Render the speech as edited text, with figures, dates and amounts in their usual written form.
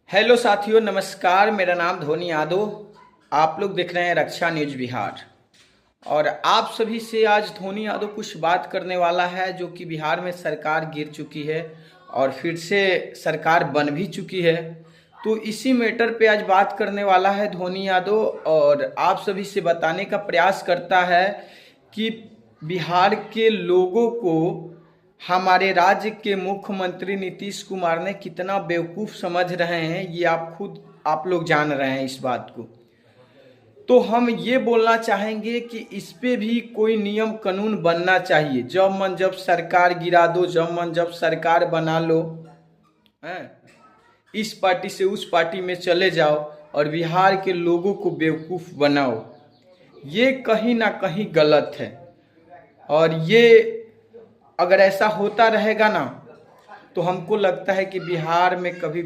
Hello साथियों, नमस्कार। मेरा नाम धोनी यादव। आप लोग देख रहे हैं रक्षा न्यूज बिहार। और आप सभी से आज धोनी यादव कुछ बात करने वाला है, जो कि बिहार में सरकार गिर चुकी है और फिर से सरकार बन भी चुकी है। तो इसी मैटर पे आज बात करने वाला है धोनी यादव, और आप सभी से बताने का प्रयास करता है कि बिहार के लोगों को हमारे राज्य के मुख्यमंत्री नीतीश कुमार ने कितना बेवकूफ़ समझ रहे हैं, ये आप लोग जान रहे हैं इस बात को। तो हम ये बोलना चाहेंगे कि इस पे भी कोई नियम कानून बनना चाहिए। जब मन जब सरकार गिरा दो, जब मन जब सरकार बना लो, हैं, इस पार्टी से उस पार्टी में चले जाओ और बिहार के लोगों को बेवकूफ़ बनाओ। ये कहीं ना कहीं गलत है। और ये अगर ऐसा होता रहेगा ना, तो हमको लगता है कि बिहार में कभी